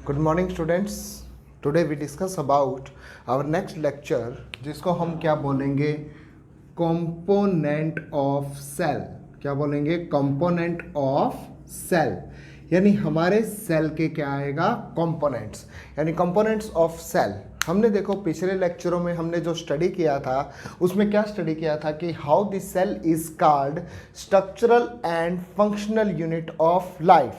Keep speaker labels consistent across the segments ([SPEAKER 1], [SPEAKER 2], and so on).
[SPEAKER 1] Good morning students. Today we discuss about our next lecture, जिसको हम क्या बोलेंगे, कंपोनेंट ऑफ सेल। क्या बोलेंगे? कंपोनेंट ऑफ सेल, यानी हमारे सेल के क्या आएगा, कंपोनेंट्स, यानी कंपोनेंट्स ऑफ सेल। हमने देखो पिछले लेक्चरों में हमने जो स्टडी किया था उसमें क्या स्टडी किया था कि how the cell is called structural and functional unit of life.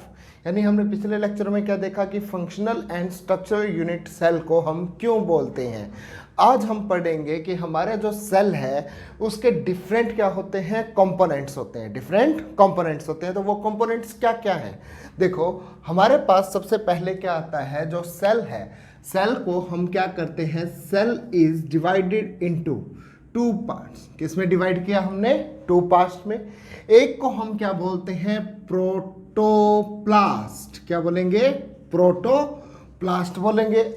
[SPEAKER 1] यानी हमने पिछले लेक्चर में क्या देखा कि functional and structural unit cell को हम क्यों बोलते हैं। आज हम पढ़ेंगे कि हमारे जो सेल है उसके डिफरेंट क्या होते हैं, कंपोनेंट्स होते हैं, डिफरेंट कंपोनेंट्स होते हैं। तो वो कंपोनेंट्स क्या क्या हैं? देखो हमारे पास सबसे पहले क्या आता है, जो सेल है, सेल को हम क्या करते हैं, cell is divided into two parts. किसमें डिवाइड किया हमने? टू पार्ट्स में। एक को हम क्या बोलते हैं, प्रोटोप्लास्ट। क्या बोलेंगे? प्रोटोप्लास्ट बोलेंगे।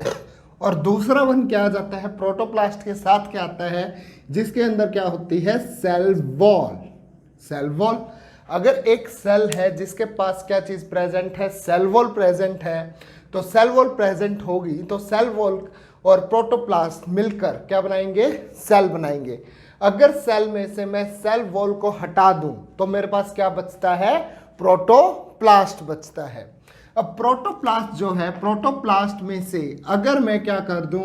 [SPEAKER 1] और दूसरा वन क्या आ जाता है, प्रोटोप्लास्ट के साथ क्या आता है, जिसके अंदर क्या होती है, सेल वॉल। सेल वॉल, अगर एक सेल है जिसके पास क्या चीज प्रेजेंट है, सेल वॉल प्रेजेंट है, तो सेल वॉल प्रेजेंट होगी तो सेल वॉल और प्रोटोप्लास्ट मिलकर क्या बनाएंगे, सेल बनाएंगे। अगर सेल में से मैं सेल वॉल को हटा दूं तो मेरे पास क्या बचता है, प्रोटोप्लास्ट बचता है। अब प्रोटोप्लास्ट जो है, प्रोटोप्लास्ट में से अगर मैं क्या कर दूं,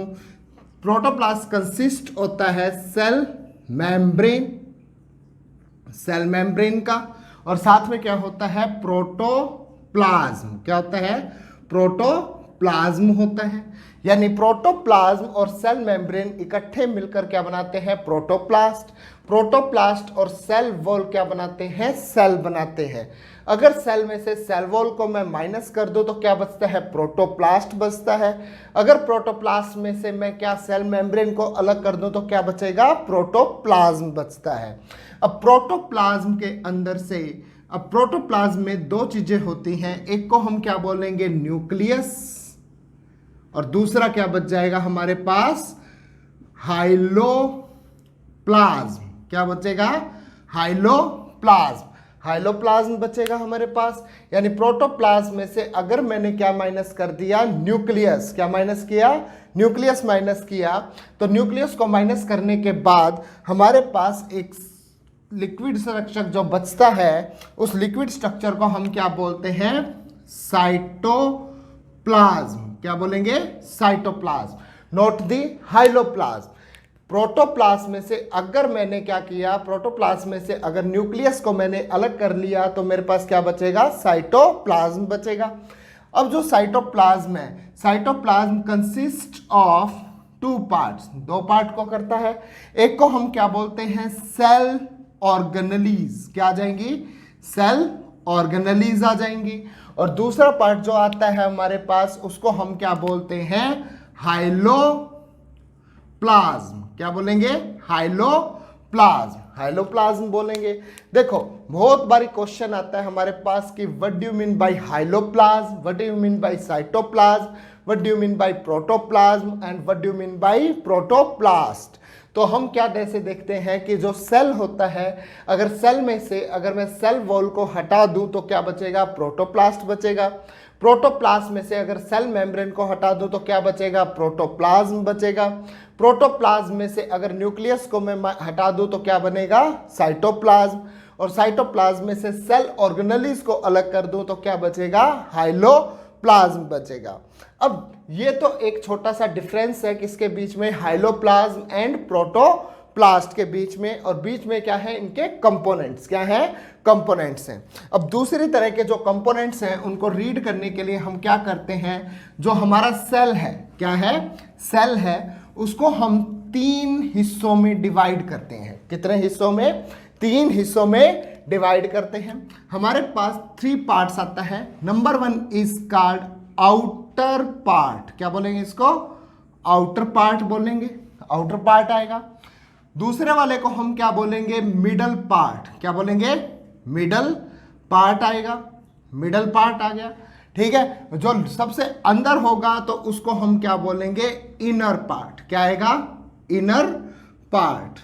[SPEAKER 1] प्रोटोप्लास्ट कंसिस्ट होता है सेल मेम्ब्रेन, सेल मेम्ब्रेन का, और साथ में क्या होता है, प्रोटोप्लाज्म। क्या होता है? प्रोटोप्लाज्म होता है। यानी प्रोटोप्लाज्म और सेल मेम्ब्रेन इकट्ठे मिलकर क्या बनाते हैं, प्रोटोप्लास्ट। प्रोटोप्लास्ट और सेल वॉल क्या बनाते हैं, सेल बनाते हैं। अगर सेल में से सेल वॉल को मैं माइनस कर दूं तो क्या बचता है, प्रोटोप्लास्ट बचता है। अगर प्रोटोप्लास्ट में से मैं क्या सेल मेम्ब्रेन को अलग कर दूं तो क्या बचेगा, प्रोटोप्लाज्म बचता है। अब प्रोटोप्लाज्म के अंदर से, अब प्रोटोप्लाज्म में दो चीजें होती हैं, एक को हम क्या बोलेंगे, न्यूक्लियस, और दूसरा क्या बच जाएगा हमारे पास, हाइलोप्लाज्म। क्या बचेगा, हाइलोप्लाज्म। हाइलोप्लाज्म बचेगा हमारे पास। यानी प्रोटोप्लाज्म में से अगर मैंने क्या माइनस कर दिया, न्यूक्लियस। क्या माइनस किया, न्यूक्लियस माइनस किया। तो न्यूक्लियस को माइनस करने के बाद हमारे पास एक लिक्विड स्ट्रक्चर जो बचता है, उस लिक्विड स्ट्रक्चर को हम क्या बोलते हैं, साइटोप्लाज्म। क्या बोलेंगे, cytoplasm, not the hyaloplasm. Protoplasm में से अगर मैंने क्या किया, प्रोटोप्लाज्म में से अगर न्यूक्लियस को मैंने अलग कर लिया तो मेरे पास क्या बचेगा, साइटोप्लाज्म बचेगा। अब जो साइटोप्लाज्म है, cytoplasm consist of two parts, दो पार्ट को करता है। एक को हम क्या बोलते हैं, सेल ऑर्गेनेलीज। क्या आ जाएंगी, सेल ऑर्गेनेलीज आ जाएंगी। और दूसरा पार्ट जो आता है हमारे पास, उसको हम क्या बोलते हैं, हाइलोप्लाज्म। क्या बोलेंगे, हाइलोप्लाज्म, हाइलोप्लाज्म बोलेंगे। देखो बहुत बारी क्वेश्चन आता है हमारे पास कि what do you mean by hyaloplasm, what do you mean by cytoplasm, what do you mean by protoplasm and what do you mean by protoplast. तो हम क्या ऐसे देखते हैं कि जो सेल होता है, अगर सेल में से अगर मैं सेल वॉल को हटा दूं तो क्या बचेगा, प्रोटोप्लास्ट बचेगा। प्रोटोप्लास्ट में से अगर सेल मेम्ब्रेन को हटा दूं तो क्या बचेगा, प्रोटोप्लाज्म बचेगा। प्रोटोप्लाज्म में से अगर न्यूक्लियस को मैं हटा दूं तो क्या बनेगा, साइटोप्लाज्म। और साइटोप्लाज्म में से सेल ऑर्गेनेलीज को अलग कर दूं तो क्या बचेगा, हाइलोप्लाज्म बचेगा। अब ये तो एक छोटा सा डिफरेंस है किसके बीच में, हाइलोप्लाज्म एंड प्रोटोप्लास्ट के बीच में। और बीच में क्या है, इनके कंपोनेंट्स। क्या है, कंपोनेंट्स हैं। अब दूसरी तरह के जो कंपोनेंट्स हैं उनको रीड करने के लिए हम क्या करते हैं, जो हमारा सेल है, क्या है, सेल है, उसको हम तीन हिस्सों में डिवाइड करते हैं। कितने हिस्सों में, तीन हिस्सों में डिवाइड करते हैं। हमारे पास थ्री पार्ट्स आता है। Number one is called outer part. क्या बोलेंगे इसको, आउटर पार्ट बोलेंगे, आउटर पार्ट आएगा। दूसरे वाले को हम क्या बोलेंगे, मिडल पार्ट। क्या बोलेंगे, मिडल पार्ट आएगा, मिडल पार्ट आ गया। ठीक है, जो सबसे अंदर होगा तो उसको हम क्या बोलेंगे, इनर पार्ट। क्या आएगा, इनर पार्ट।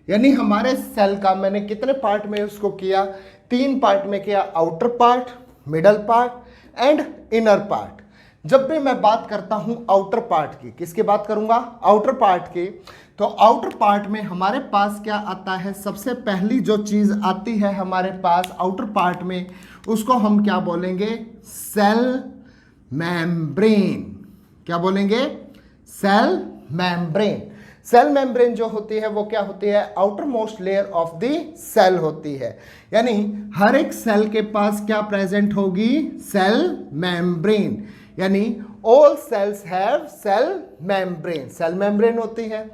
[SPEAKER 1] यानी हमारे सेल का मैंने कितने पार्ट में उसको किया, तीन पार्ट में किया, outer part, middle part and inner part. जब भी मैं बात करता हूं आउटर पार्ट की, किसकी बात करूंगा? आउटर पार्ट की। तो आउटर पार्ट में हमारे पास क्या आता है? सबसे पहली जो चीज आती है हमारे पास आउटर पार्ट में, उसको हम क्या बोलेंगे? Cell membrane. क्या बोलेंगे? Cell membrane. सेल मेम्ब्रेन जो होती है वो क्या होती है? Outer most layer of the cell होती है। यानी हर एक सेल के पास क्या प्रेजेंट होगी? Cell membrane. यानी all cells have cell membrane, cell membrane होती है।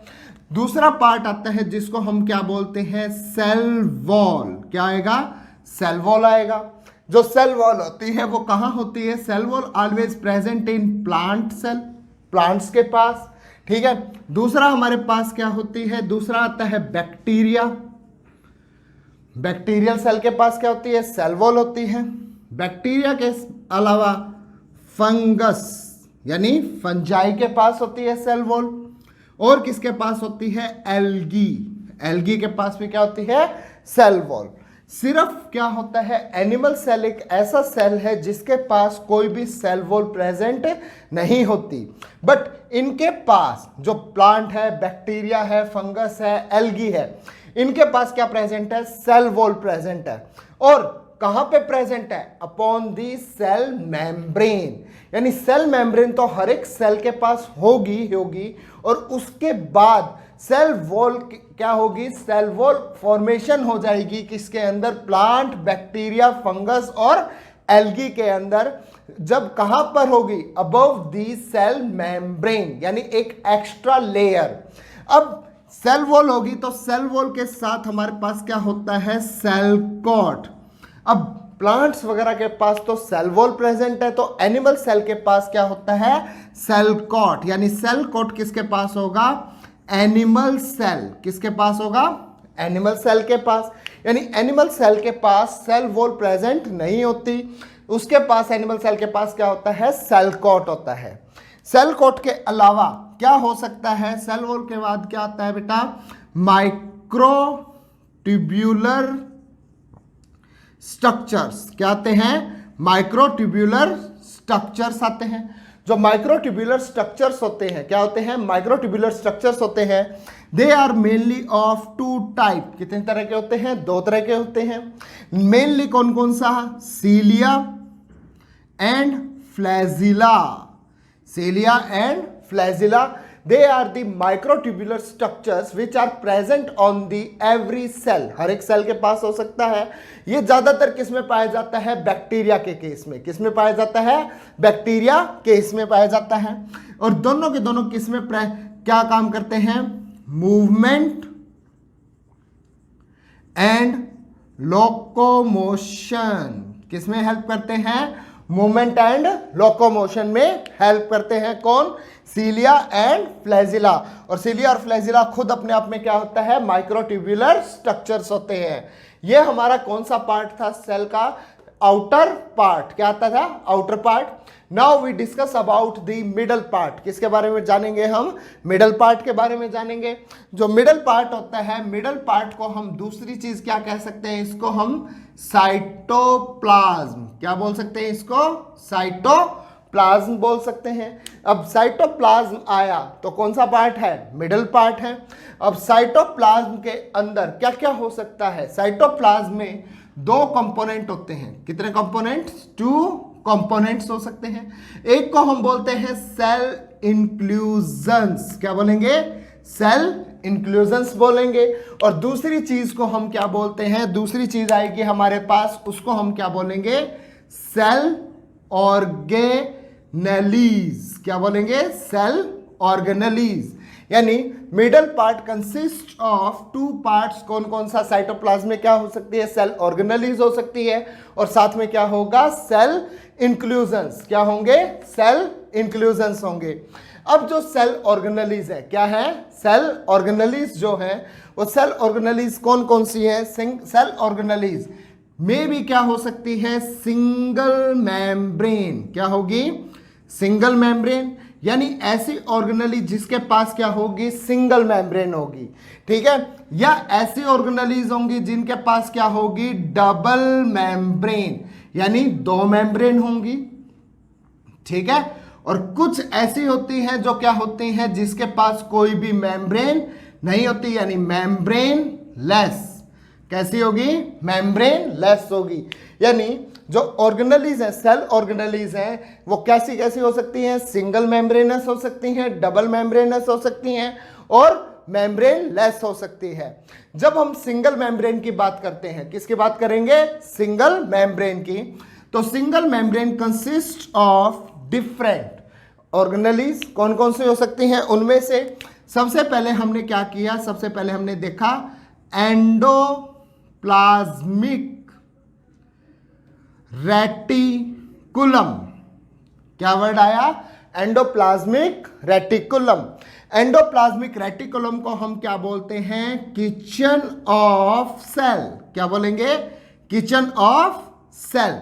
[SPEAKER 1] दूसरा पार्ट आता है जिसको हम क्या बोलते हैं? Cell wall. क्या आएगा? सेल वॉल आएगा। जो सेल वॉल होती है वो कहां होती है? Cell wall always present in plant cell, plants के पास। ठीक है। दूसरा हमारे पास क्या होती है? दूसरा आता है बैक्टीरिया। बैक्टीरियल सेल के पास क्या होती है? सेल वॉल होती है। बैक्टीरिया के अलावा फंगस यानी फंजाई के पास होती है सेल वॉल। और किसके पास होती है? एल्गी। एल्गी के पास भी क्या होती है? Cell wall. सिर्फ क्या होता है? एनिमल सेल एक ऐसा सेल है जिसके पास कोई भी सेल वॉल प्रेजेंट नहीं होती, बट इनके पास जो प्लांट है, बैक्टीरिया है, फंगस है, एल्गी है, इनके पास क्या प्रेजेंट है? सेल वॉल प्रेजेंट है। और कहां पे प्रेजेंट है? Upon the cell membrane. यानी सेल मेम्ब्रेन तो हर एक सेल के पास होगी और उसके बाद सेल वॉल क्या होगी? सेल वॉल फॉर्मेशन हो जाएगी किसके अंदर? प्लांट, बैक्टीरिया, फंगस और एल्गी के अंदर। जब कहां पर होगी? अबव दी सेल मेम्ब्रेन, यानी एक एक्स्ट्रा लेयर। अब सेल वॉल होगी तो सेल वॉल के साथ हमारे पास क्या होता है? Cell cot. अब प्लांट्स वगैरह के पास तो सेल वॉल प्रेजेंट है, तो एनिमल सेल के पास क्या होता है? Cell coat. यानी सेल कॉट किसके पास होगा? Animal cell. किसके पास होगा? एनिमल सेल के पास। यानी एनिमल सेल के पास सेल वॉल प्रेजेंट नहीं होती, उसके पास एनिमल सेल के पास क्या होता है? सेल कॉट होता है। सेल कॉट के अलावा क्या हो सकता है? सेल वॉल के बाद क्या आता है बेटा? माइक्रोट्यूब्यूलर स्ट्रक्चर्स। क्या आते हैं? माइक्रोट्यूब्यूलर स्ट्रक्चर्स आते हैं। जो माइक्रोट्यूब्यूलर स्ट्रक्चर्स होते हैं, क्या होते हैं? माइक्रोट्यूब्यूलर स्ट्रक्चर्स होते हैं। They are mainly of two type. कितने तरह के होते हैं? दो तरह के होते हैं। मेनली कौन कौन सा? Cilia and flagella. Cilia and flagella, they are the microtubular structures which are present on the every cell। हर एक सेल के पास हो सकता है। ये ज्यादातर किस में पाया जाता है? बैक्टीरिया के केस में। किस में पाया जाता है? बैक्टीरिया केस में पाया जाता है। और दोनों के दोनों किस में क्या काम करते हैं? Movement and locomotion. किस में हेल्प करते हैं? मूवमेंट एंड लोकोमोशन में हेल्प करते हैं। कौन? Cilia and flagella. और सीलिया और फ्लैजिला खुद अपने आप में क्या होता है? माइक्रोट्यूब्यूलर स्ट्रक्चर्स होते हैं। ये हमारा कौन सा पार्ट था सेल का? Outer part. क्या आता था? Outer part. Now we discuss about the middle part. किसके बारे में जानेंगे हम? मिडल पार्ट के बारे में जानेंगे। जो मिडल पार्ट होता है, मिडल पार्ट को हम दूसरी चीज क्या कह सकते हैं? इसको हम साइटोप्लाज्म। क्या बोल सकते हैं इसको? साइटोप्लाज्म बोल सकते हैं। अब साइटोप्लाज्म आया तो कौन सा पार्ट है? मिडल पार्ट है। अब साइटोप्लाज्म के अंदर क्या क्या हो सकता है? साइटोप्लाज्म में दो कंपोनेंट होते हैं। कितने कंपोनेंट्स? 2 कंपोनेंट्स हो सकते हैं। एक को हम बोलते हैं सेल इंक्लूजन्स। क्या बोलेंगे? सेल इंक्लूजन्स बोलेंगे। और दूसरी चीज को हम क्या बोलते हैं? दूसरी चीज आएगी हमारे पास, उसको हम क्या बोलेंगे? Cell organelles. क्या बोलेंगे? Cell organelles. यानी middle part consist of 2 parts. कौन कौन सा? साइटोप्लाज्म में क्या हो सकती है? सेल ऑर्गेनेलीज हो सकती है। और साथ में क्या होगा? Cell inclusions. क्या होंगे? सेल इंक्लूजन्स होंगे। अब जो सेल ऑर्गेनेलीज है, क्या है? सेल ऑर्गेनेलीज जो है वो सेल ऑर्गेनेलीज कौन कौन सी है? सेल ऑर्गेनेलीज में भी क्या हो सकती है? Single membrane. क्या होगी? Single membrane. यानी ऐसी ऑर्गेनेलीज जिसके पास क्या होगी? सिंगल मेम्ब्रेन होगी। ठीक है। या ऐसी ऑर्गेनेलीज होंगी जिनके पास क्या होगी? डबल मेम्ब्रेन, यानी 2 मेम्ब्रेन होंगी। ठीक है। और कुछ ऐसी होती हैं जो क्या होती हैं, जिसके पास कोई भी मेम्ब्रेन नहीं होती, यानी मेम्ब्रेन लेस। कैसी होगी? मेम्ब्रेन लेस होगी। यानी जो ऑर्गेनेलीज हैं, सेल ऑर्गेनेलीज हैं, वो कैसी कैसी हो सकती हैं? सिंगल मेम्ब्रेनस हो सकती हैं, डबल मेम्ब्रेनस हो सकती हैं और मेम्ब्रेन लेस हो सकती है। जब हम सिंगल मेम्ब्रेन की बात करते हैं, किसकी बात करेंगे? सिंगल मेम्ब्रेन की। तो single membrane consist of different organelles. कौन कौन से हो सकती हैं? उनमें से सबसे पहले हमने क्या किया, सबसे पहले हमने देखा एंडोप्लाज्मिक रेटिकुलम। क्या वर्ड आया? Endoplasmic reticulum. एंडोप्लाज्मिक रेटिकुलम को हम क्या बोलते हैं? Kitchen of cell. क्या बोलेंगे? Kitchen of cell.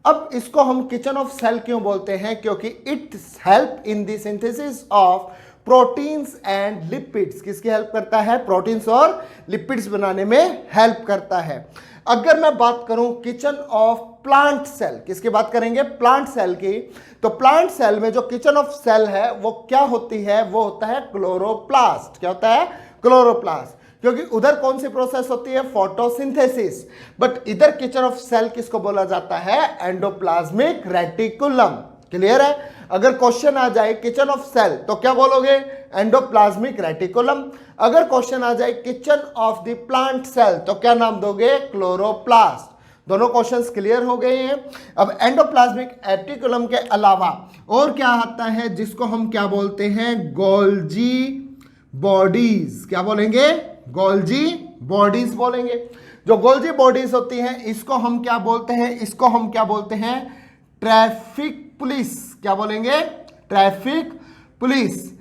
[SPEAKER 1] अब इसको हम किचन ऑफ सेल क्यों बोलते हैं? क्योंकि it help in the synthesis of proteins and lipids. किसकी हेल्प करता है? प्रोटीन्स और लिपिड्स बनाने में हेल्प करता है। अगर मैं बात करूं किचन ऑफ प्लांट सेल, किसकी बात करेंगे? प्लांट सेल की। तो प्लांट सेल में जो किचन ऑफ सेल है वो क्या होती है? वो होता है क्लोरोप्लास्ट। क्या होता है? क्लोरोप्लास्ट। क्योंकि उधर कौन सी प्रोसेस होती है? फोटोसिंथेसिस। बट इधर किचन ऑफ सेल किसको बोला जाता है? Endoplasmic reticulum. क्लियर है? अगर क्वेश्चन आ जाए किचन ऑफ सेल तो क्या बोलोगे? Endoplasmic reticulum. अगर क्वेश्चन आ जाए kitchen of the plant cell तो क्या नाम दोगे? क्लोरोप्लास्ट। दोनों क्वेश्चंस क्लियर हो गए हैं। अब एंडोप्लाज्मिक रेटिकुलम के अलावा और क्या आता है जिसको हम क्या बोलते हैं? Golgi bodies. क्या बोलेंगे? गोल्जी बॉडीज बोलेंगे। जो गोल्जी बॉडीज होती हैं इसको हम क्या बोलते हैं? इसको हम क्या बोलते हैं? Traffic police. क्या बोलेंगे? Traffic police.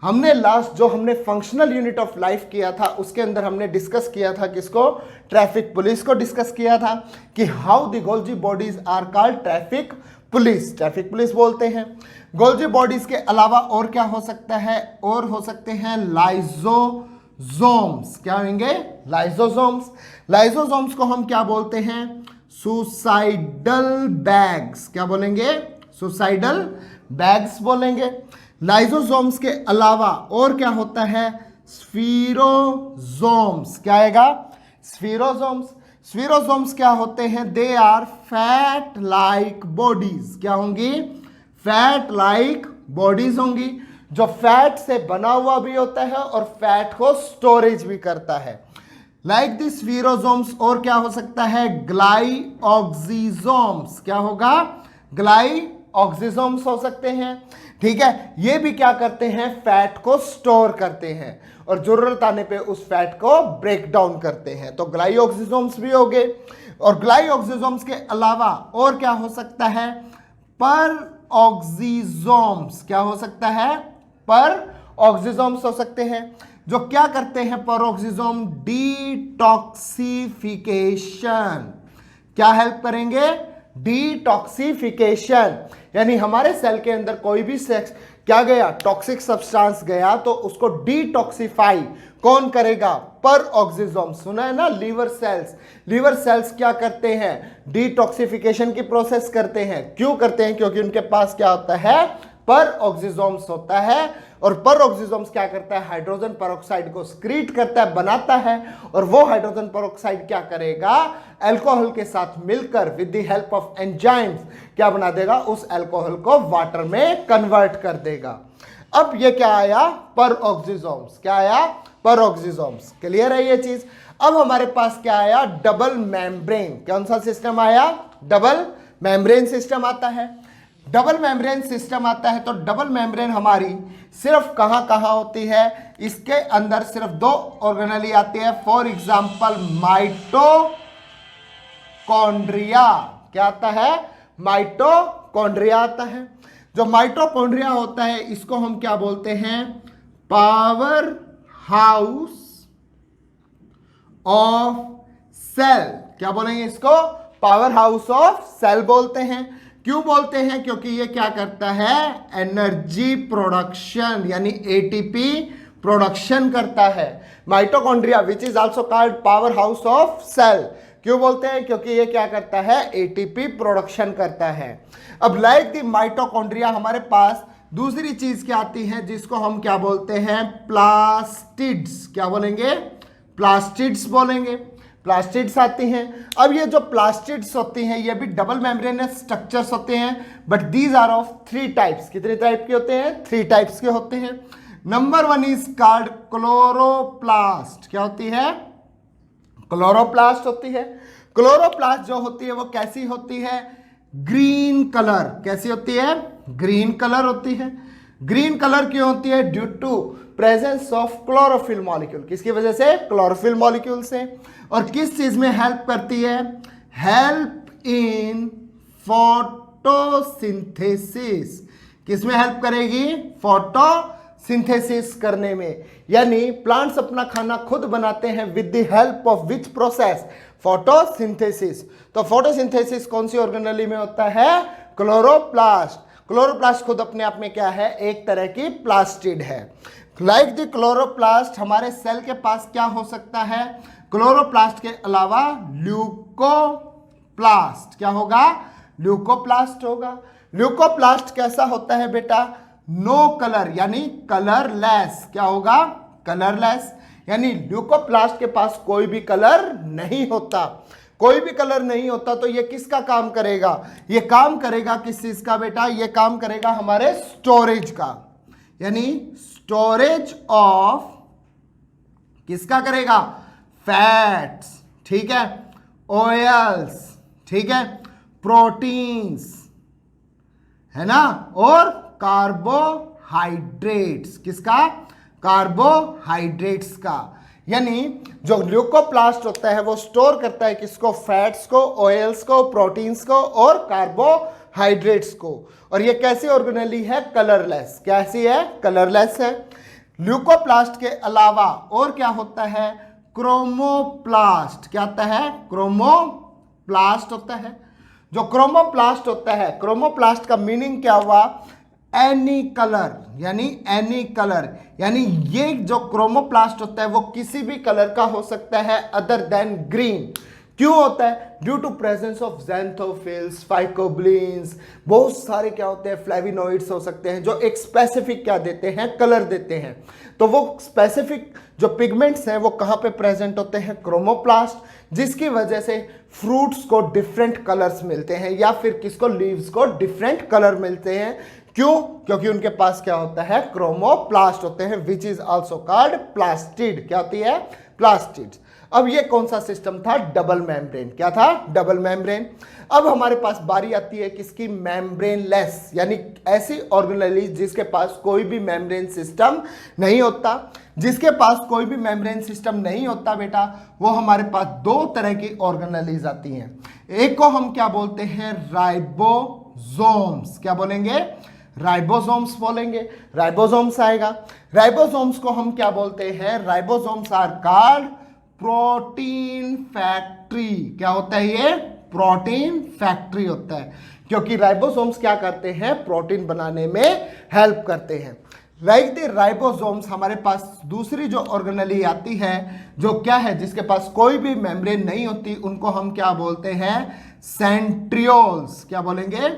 [SPEAKER 1] हमने लास्ट जो हमने फंक्शनल यूनिट ऑफ लाइफ किया था उसके अंदर हमने डिस्कस किया था किसको? ट्रैफिक पुलिस को डिस्कस किया था कि how the Golgi bodies are called traffic police. Traffic police बोलते हैं। गोल्जी बॉडीज के अलावा और क्या हो सकता है? और हो सकते हैं लाइजोसोम्स। क्या होंगे? लाइजोसोम्स। लाइजोसोम्स को हम क्या बोलते हैं? Suicidal bags. क्या बोलेंगे? सुसाइडल बैग्स बोलेंगे। लाइजोसोम्स के अलावा और क्या होता है? स्फीरोसोम्स। क्या आएगा? स्फीरोसोम्स। स्फीरोसोम्स क्या होते हैं? They are fat like bodies. क्या होंगी? फैट लाइक बॉडीज होंगी जो फैट से बना हुआ भी होता है और फैट को स्टोरेज भी करता है। लाइक दिस स्फीरोसोम्स और क्या हो सकता है? ग्लाइऑक्सिसोम्स। क्या होगा? ग्लाइऑक्सिसोम्स हो सकते हैं। ठीक है, ये भी क्या करते हैं? फैट को स्टोर करते हैं और जरूरत आने पे उस फैट को ब्रेक डाउन करते हैं। तो ग्लाइऑक्सिसोम्स भी हो गए। और ग्लाइऑक्सिसोम्स के अलावा और क्या हो सकता है? परऑक्सिसोम्स। क्या हो सकता है? परऑक्सिसोम्स हो सकते हैं जो क्या करते हैं? परऑक्सिसोम डिटॉक्सिफिकेशन। क्या हेल्प करेंगे? डिटॉक्सिफिकेशन। यानी हमारे सेल के अंदर कोई भी सेक्स क्या गया? टॉक्सिक सब्सटेंस गया तो उसको डिटॉक्सिफाई कौन करेगा? परऑक्सिसोम। सुना है ना? Liver cells. लीवर सेल्स क्या करते हैं? डिटॉक्सिफिकेशन की प्रोसेस करते हैं। क्यों करते हैं? क्योंकि उनके पास क्या होता है? परऑक्सिसोम्स होता है। और परऑक्सिसोम्स क्या करता है? हाइड्रोजन पेरोक्साइड को स्क्रीट करता है, बनाता है। और वो हाइड्रोजन पेरोक्साइड क्या करेगा? अल्कोहल के साथ मिलकर with the help of enzymes क्या बना देगा? उस अल्कोहल को वाटर में कन्वर्ट कर देगा। अब ये क्या आया? परऑक्सिसोम्स। क्या आया? परऑक्सिसोम्स। क्लियर है ये चीज? अब हमारे पास क्या आया? Double membrane. कौन सा सिस्टम आया? डबल मेम्ब्रेन सिस्टम आता है। डबल मेम्ब्रेन सिस्टम आता है तो डबल मेम्ब्रेन हमारी सिर्फ कहां कहां होती है? इसके अंदर सिर्फ दो ऑर्गेनेली आती है। For example mitochondria. क्या आता है? माइटोकॉन्ड्रिया आता है। जो माइटोकॉन्ड्रिया होता है इसको हम क्या बोलते हैं? Power house of cell. क्या बोलेंगे इसको? पावर हाउस ऑफ सेल बोलते हैं। क्यों बोलते हैं? क्योंकि ये क्या करता है? एनर्जी प्रोडक्शन यानी एटीपी प्रोडक्शन करता है। Mitochondria which is also called power house of cell. क्यों बोलते हैं? क्योंकि ये क्या करता है? एटीपी प्रोडक्शन करता है। अब लाइक द माइटोकॉन्ड्रिया हमारे पास दूसरी चीज क्या आती है जिसको हम क्या बोलते हैं, प्लास्टिड्स। क्या बोलेंगे, प्लास्टिड्स बोलेंगे। प्लास्टिड्स आती हैं। अब ये जो प्लास्टिड्स होती हैं ये भी डबल मेम्ब्रेनस स्ट्रक्चर्स होते हैं, but these are of 3 types. कितने टाइप के होते हैं, 3 टाइप्स के होते हैं। Number 1 is called chloroplast. क्या होती है, क्लोरोप्लास्ट होती है। क्लोरोप्लास्ट जो होती है वो कैसी होती है, ग्रीन कलर। कैसी होती है, ग्रीन कलर होती है। ग्रीन कलर क्यों होती है, due to presence of chlorophyll molecule. किसकी वजह से, क्लोरोफिल मॉलिक्यूल से। और किस चीज में हेल्प करती है, हेल्प इन फोटोसिंथेसिस। किस में हेल्प करेगी, फोटोसिंथेसिस करने में। यानी प्लांट्स अपना खाना खुद बनाते हैं with the help of which process, photosynthesis. तो फोटोसिंथेसिस कौन सी ऑर्गेनेली में होता है, क्लोरोप्लास्ट। क्लोरोप्लास्ट खुद अपने आप में क्या है, एक तरह की प्लास्टिड है। लाइक द क्लोरोप्लास्ट हमारे सेल के पास क्या हो सकता है, क्लोरोप्लास्ट के अलावा ल्यूकोप्लास्ट। क्या होगा, ल्यूकोप्लास्ट होगा। ल्यूकोप्लास्ट कैसा होता है बेटा, नो कलर यानी कलरलेस। क्या होगा, कलरलेस। यानी ल्यूकोप्लास्ट के पास कोई भी कलर नहीं होता। कोई भी कलर नहीं होता तो ये किसका काम करेगा, ये काम करेगा किस चीज का बेटा, ये काम करेगा हमारे स्टोरेज का। यानी स्टोरेज ऑफ किसका करेगा, फैट्स, ठीक है, ऑयल्स, ठीक है, प्रोटीन्स, है ना, और कार्बोहाइड्रेट्स। किसका, कार्बोहाइड्रेट्स का। यानी जो ल्यूकोप्लास्ट होता है वो स्टोर करता है किसको, फैट्स को, ऑयल्स को, प्रोटीन्स को और कार्बोहाइड्रेट्स को। और ये कैसी ऑर्गेनेली है, कलरलेस। कैसी है, कलरलेस है। ल्यूकोप्लास्ट के अलावा और क्या होता है, क्रोमोप्लास्ट। क्या होता है, क्रोमोप्लास्ट होता है। जो क्रोमोप्लास्ट होता है, क्रोमोप्लास्ट का मीनिंग क्या हुआ, एनी कलर, यानी एनी कलर। यानी ये जो क्रोमोप्लास्ट होता है वो किसी भी कलर का हो सकता है अदर देन ग्रीन। क्यों होता है, due to presence of xanthophylls, phycobilins, बहुत सारे क्या होते हैं, फ्लेविनोइड्स हो सकते हैं जो एक स्पेसिफिक क्या देते हैं, कलर देते हैं। तो वो स्पेसिफिक जो पिगमेंट्स हैं वो कहाँ पे प्रेजेंट होते हैं, क्रोमोप्लास्ट, जिसकी वजह से फ्रूट्स को डिफरेंट कलर्स मिलते हैं या फिर किसको, लीव्स को डिफरेंट कलर मिलते हैं। क्यों, क्योंकि उनके पास क्या होता है, क्रोमोप्लास्ट होते हैं, which is also called plastid. क्या होती है, प्लास्टिड। अब ये कौन सा सिस्टम था, डबल मेम्ब्रेन। क्या था, डबल मेम्ब्रेन। अब हमारे पास बारी आती है किसकी, मेम्ब्रेनलेस, यानी ऐसी ऑर्गेनेली जिसके पास कोई भी मेम्ब्रेन सिस्टम नहीं होता। जिसके पास कोई भी मेम्ब्रेन सिस्टम नहीं होता बेटा, वो हमारे पास 2 तरह की ऑर्गेनेलीज आती हैं। एक को हम क्या बोलते हैं, राइबोसोम्स। क्या बोलेंगे, राइबोसोम्स बोलेंगे। राइबोसोम्स आएगा। राइबोसोम्स को हम क्या बोलते हैं, ribosomes are called protein factory. क्या होता है ये, प्रोटीन फैक्ट्री होता है, क्योंकि राइबोसोम्स क्या करते हैं, प्रोटीन बनाने में हेल्प करते हैं। लाइक द राइबोसोम्स हमारे पास दूसरी जो ऑर्गेनेली आती है, जो क्या है, जिसके पास कोई भी मेम्ब्रेन नहीं होती, उनको हम क्या बोलते हैं, सेंट्रियोल्स। क्या बोलेंगे,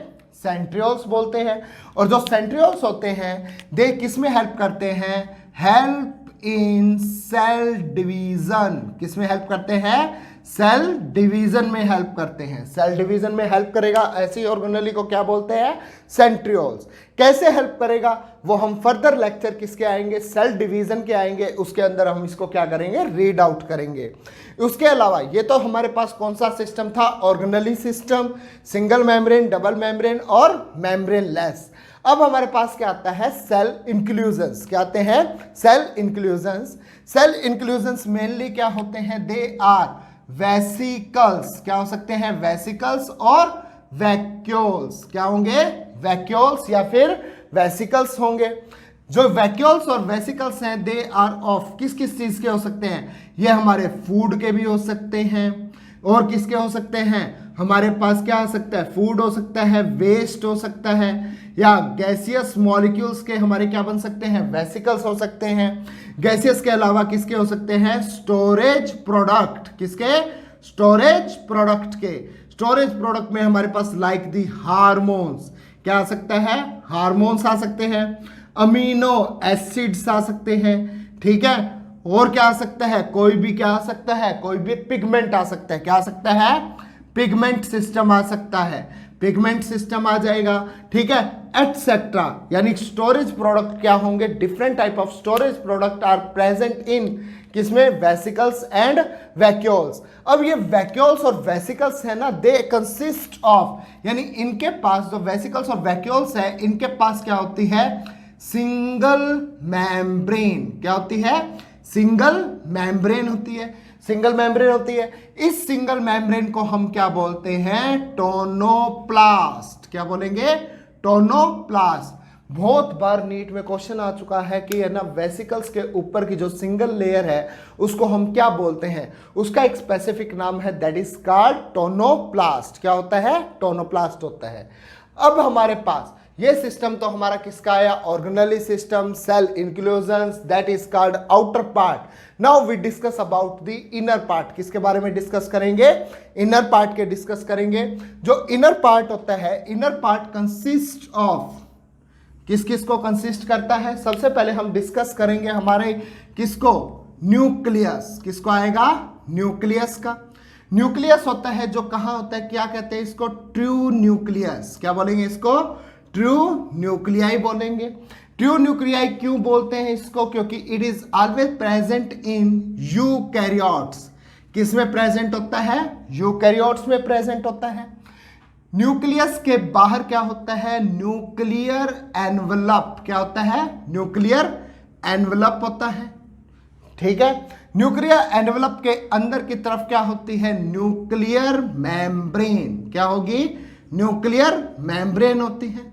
[SPEAKER 1] सेंट्रियोल्स बोलते हैं। और जो सेंट्रियोल्स होते हैं दे किस में हेल्प करते हैं, हेल्प इन सेल डिवीजन। किस में हेल्प करते हैं, सेल डिवीजन में हेल्प करते हैं। सेल डिवीजन में हेल्प करेगा ऐसी ऑर्गेनेली को क्या बोलते हैं, सेंट्रियोल्स। कैसे हेल्प करेगा वो हम फर्दर लेक्चर किसके आएंगे, सेल डिवीजन के आएंगे, उसके अंदर हम इसको क्या करेंगे, रीड आउट करेंगे। उसके अलावा ये तो हमारे पास कौन सा सिस्टम था, organelle system, single membrane, double membrane और मेम्ब्रेनलेस। अब हमारे पास क्या आता है, सेल इंक्लूजन्स। क्या आते हैं, cell inclusions. Cell inclusions mainly क्या होते हैं, दे आर वेसिकल्स। क्या हो सकते हैं, वेसिकल्स और वैक्यूल्स। क्या होंगे, वैक्यूल्स या फिर वेसिकल्स होंगे। जो वैक्यूल्स और वेसिकल्स हैं दे आर ऑफ किस किस चीज के हो सकते हैं, ये हमारे फूड के भी हो सकते हैं और किसके हो सकते हैं, हमारे पास क्या हो सकता है, फूड हो सकता है, वेस्ट हो सकता है, या गैसियस मॉलिक्यूल्स के हमारे क्या बन सकते हैं, वेसिकल्स हो सकते हैं। गैसियस के अलावा किसके हो सकते हैं, स्टोरेज प्रोडक्ट। किसके, स्टोरेज प्रोडक्ट के। स्टोरेज प्रोडक्ट में हमारे पास लाइक दी हार्मोन्स। क्या आ सकता है, हार्मोन्स आ सकते हैं, अमीनो एसिड्स आ सकते हैं, ठीक है। और क्या आ सकता है, कोई भी क्या आ सकता है, कोई भी पिगमेंट आ सकता है। क्या आ सकता है, पिगमेंट सिस्टम आ सकता है, पिगमेंट सिस्टम आ जाएगा, ठीक है, एटसेट्रा। यानी स्टोरेज प्रोडक्ट क्या होंगे, different type of storage product are present in किसमें, वेसिकल्स एंड वैक्यूल्स। अब ये वैक्यूल्स और वेसिकल्स है ना, दे कंसिस्ट ऑफ, यानी इनके पास जो वेसिकल्स और वैक्यूल्स है, इनके पास क्या होती है, सिंगल मेम्ब्रेन। क्या होती है, सिंगल मेम्ब्रेन होती है, सिंगल मेम्ब्रेन होती है। इस सिंगल मेम्ब्रेन को हम क्या बोलते हैं, टोनोप्लास्ट। क्या बोलेंगे, टोनोप्लास्ट। बहुत बार नीट में क्वेश्चन आ चुका है कि है ना, वेसिकल्स के ऊपर की जो सिंगल लेयर है उसको हम क्या बोलते हैं, उसका एक स्पेसिफिक नाम है, दैट इज कॉल्ड टोनोप्लास्ट। क्या होता है, टोनोप्लास्ट होता है। अब हमारे पास ये सिस्टम तो हमारा किसका आया, organelle system, cell inclusions, that is called outer part. Now we discuss about the inner part. किसके बारे में डिस्कस करेंगे, इनर पार्ट के डिस्कस करेंगे। जो इनर पार्ट होता है, इनर पार्ट कंसिस्ट ऑफ, किस किस को कंसिस्ट करता है, सबसे पहले हम डिस्कस करेंगे हमारे किसको, न्यूक्लियस। किसको आएगा, न्यूक्लियस का। न्यूक्लियस होता है जो कहां होता है, क्या कहते हैं इसको, ट्रू न्यूक्लियस। क्या बोलेंगे इसको, ट्रू न्यूक्लियाई बोलेंगे। ट्रू न्यूक्लियाई क्यों बोलते हैं इसको, क्योंकि it is always present in eukaryotes. किस में प्रेजेंट होता है, यूकैरियोट्स में प्रेजेंट होता है। न्यूक्लियस के बाहर क्या होता है, न्यूक्लियर एनवलप। क्या होता है, न्यूक्लियर एनवलप होता है, ठीक है। न्यूक्लियर एनवलप के अंदर की तरफ क्या होती है, न्यूक्लियर मेम्ब्रेन। क्या होगी, न्यूक्लियर मेम्ब्रेन होती है,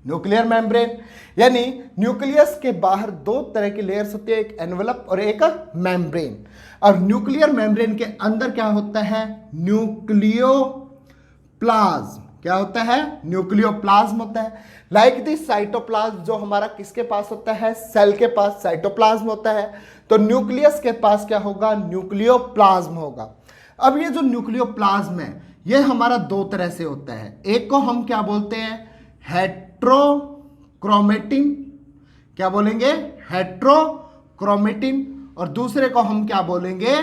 [SPEAKER 1] न्यूक्लियर मेम्ब्रेन। यानी न्यूक्लियस के बाहर दो तरह की लेयर्स होती है, एक एनवलप और एक मेम्ब्रेन। और न्यूक्लियर मेम्ब्रेन के अंदर क्या होता है, न्यूक्लियोप्लाज्म। क्या होता है, न्यूक्लियोप्लाज्म होता है। लाइक दिस साइटोप्लाज्म जो हमारा किसके पास होता है, सेल के पास साइटोप्लाज्म होता है, तो न्यूक्लियस के पास क्या होगा, न्यूक्लियोप्लाज्म होगा। अब ये जो न्यूक्लियोप्लाज्म है, ये हमारा दो तरह से होता है। एक को हम क्या बोलते हैं, हेट्रोक्रोमेटिन। क्या बोलेंगे, हेट्रोक्रोमेटिन। और दूसरे को हम क्या बोलेंगे,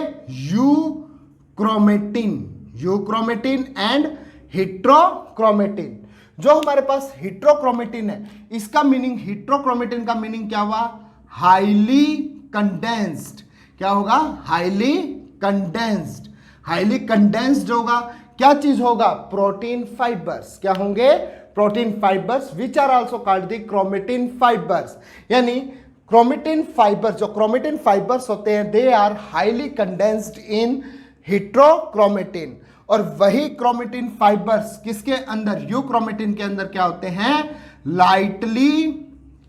[SPEAKER 1] यूक्रोमेटिन। Euchromatin and heterochromatin. जो हमारे पास हेट्रोक्रोमेटिन है, इसका मीनिंग, हेट्रोक्रोमेटिन का मीनिंग क्या हुआ, हाईली कंडेंस्ड। क्या होगा, हाईली कंडेंस्ड। हाईली कंडेंस्ड होगा, क्या चीज होगा, प्रोटीन फाइबर्स। क्या होंगे, protein fibres, which are also called the chromatin fibres. यानी क्रोमेटिन फाइबर्स, जो क्रोमेटिन फाइबर्स होते हैं, they are highly condensed in heterochromatin. और वही क्रोमेटिन फाइबर्स किसके अंदर, यूक्रोमेटिन के अंदर क्या होते हैं, लाइटली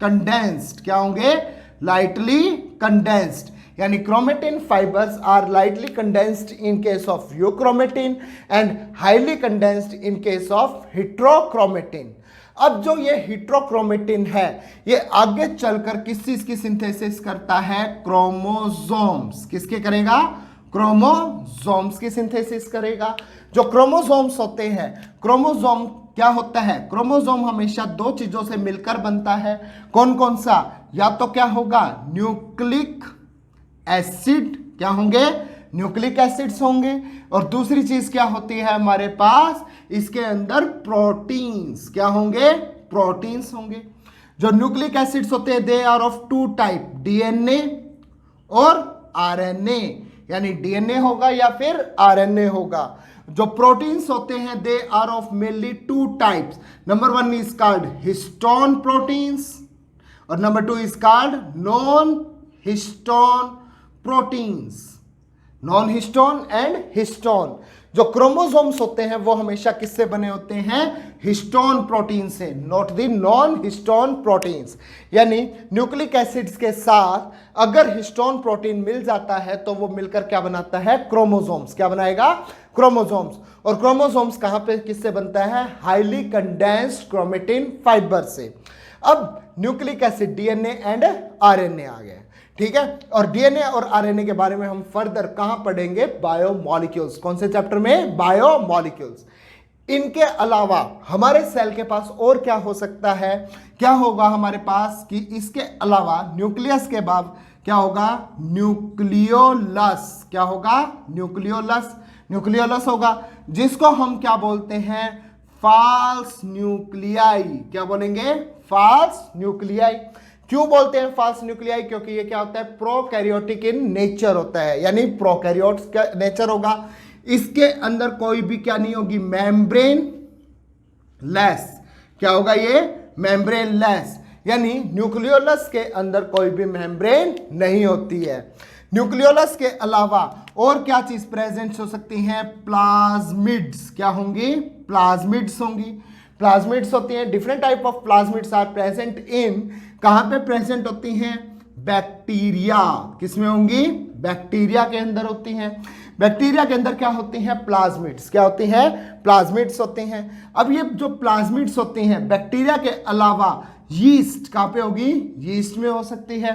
[SPEAKER 1] कंडेंस्ड। क्या होंगे, लाइटली कंडेंस्ड। यानी chromatin fibres are lightly condensed in case of euchromatin and highly condensed in case of heterochromatin. अब जो ये हेट्रोक्रोमेटिन है, ये आगे चलकर किस चीज की सिंथेसिस करता है, क्रोमोसोम्स। किसके करेगा, क्रोमोसोम्स की सिंथेसिस करेगा। जो क्रोमोसोम्स होते हैं, क्रोमोसोम क्या होता है, क्रोमोसोम हमेशा दो चीजों से मिलकर बनता है। कौन कौन सा, या तो क्या होगा, न्यूक्लिक एसिड। क्या होंगे, न्यूक्लिक एसिड्स होंगे। और दूसरी चीज क्या होती है हमारे पास, इसके अंदर प्रोटीन्स। क्या होंगे, प्रोटीन्स होंगे। जो न्यूक्लिक एसिड्स होते हैं, they are of two type, DNA और आरएनए। यानी डीएनए होगा या फिर आरएनए होगा। जो प्रोटीन्स होते हैं, they are of mainly two types. Number one is called histone proteins और number two is called non histone proteins. Non histone and histone. जो क्रोमोसोम्स होते हैं वो हमेशा किससे बने होते हैं, हिस्टोन प्रोटीन से, not the non histone proteins. यानी न्यूक्लिक एसिड्स के साथ अगर हिस्टोन प्रोटीन मिल जाता है तो वो मिलकर क्या बनाता है, क्रोमोसोम्स। क्या बनाएगा, क्रोमोसोम्स। और क्रोमोसोम्स कहां पे किससे बनता है, हाईली कंडेंस्ड क्रोमेटिन फाइबर से। अब nucleic acid, DNA and RNA आ गए, ठीक है। और डीएनए और आरएनए के बारे में हम फर्दर कहां पढ़ेंगे, बायोमॉलिक्यूल्स। कौन से चैप्टर में, बायोमॉलिक्यूल्स। इनके अलावा हमारे सेल के पास और क्या हो सकता है, क्या होगा हमारे पास कि इसके अलावा न्यूक्लियस के बाद क्या होगा, न्यूक्लियोलस। क्या होगा, न्यूक्लियोलस। न्यूक्लियोलस होगा जिसको हम क्या बोलते हैं, फाल्स न्यूक्लियाई। क्या बोलेंगे, फाल्स न्यूक्लियाई। क्यों बोलते हैं फाल्स न्यूक्लियाई, क्योंकि ये क्या होता है, प्रोकैरियोटिक इन नेचर होता है, यानी प्रोकैरियोट्स का नेचर होगा। इसके अंदर कोई भी क्या नहीं होगी, मेम्ब्रेन लेस। क्या होगा ये, मेम्ब्रेन लेस, यानी न्यूक्लियोलस के अंदर कोई भी मेम्ब्रेन नहीं होती है। न्यूक्लियोलस के अलावा और क्या चीज प्रेजेंट हो सकती हैं, प्लाज्मिड्स। क्या होंगी, प्लाज्मिड्स होंगी। प्लाज्मिड्स होती हैं, different type of plasmids are present in, कहां पे प्रेजेंट होती हैं, बैक्टीरिया। किसमें होंगी, बैक्टीरिया के अंदर होती हैं। बैक्टीरिया के अंदर क्या होती हैं, प्लाज्मिड्स। क्या होती हैं, प्लाज्मिड्स होती हैं। अब ये जो प्लाज्मिड्स होती हैं बैक्टीरिया के अलावा, यीस्ट कहां पे होगी, यीस्ट में हो सकती है।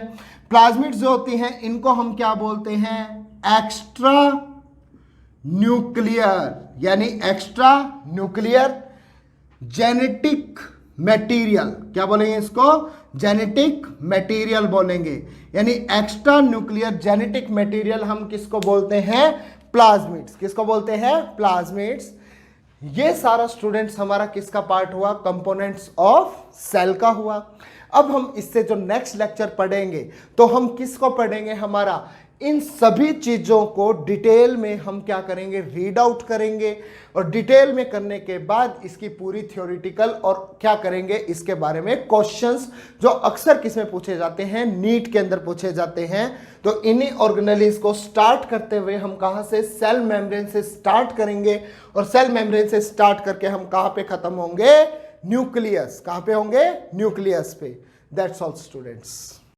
[SPEAKER 1] प्लाज्मिड्स जो होती हैं इनको हम क्या बोलते हैं, एक्स्ट्रा न्यूक्लियर, यानी एक्स्ट्रा न्यूक्लियर जेनेटिक मटेरियल। क्या बोलेंगे इसको, जेनेटिक मटेरियल बोलेंगे, यानी एक्स्ट्रा न्यूक्लियर जेनेटिक मटेरियल हम किसको बोलते हैं, प्लाज्मिड्स। किसको बोलते हैं, प्लाज्मिड्स। ये सारा स्टूडेंट्स हमारा किसका पार्ट हुआ, कंपोनेंट्स ऑफ सेल का हुआ। अब हम इससे जो नेक्स्ट लेक्चर पढ़ेंगे तो हम किसको पढ़ेंगे, हमारा इन सभी चीजों को डिटेल में हम क्या करेंगे, रीड आउट करेंगे, और डिटेल में करने के बाद इसकी पूरी थ्योरेटिकल और क्या करेंगे, इसके बारे में क्वेश्चंस जो अक्सर किसमें पूछे जाते हैं, नीट के अंदर पूछे जाते हैं। तो इन्हीं ऑर्गेनेलिज को स्टार्ट करते हुए हम कहां से, सेल मेम्ब्रेन से स्टार्ट करेंगे, और सेल मेम्ब्रेन से स्टार्ट करके हम कहां पे खत्म होंगे, न्यूक्लियस। कहां पे होंगे, न्यूक्लियस पे। That's all students.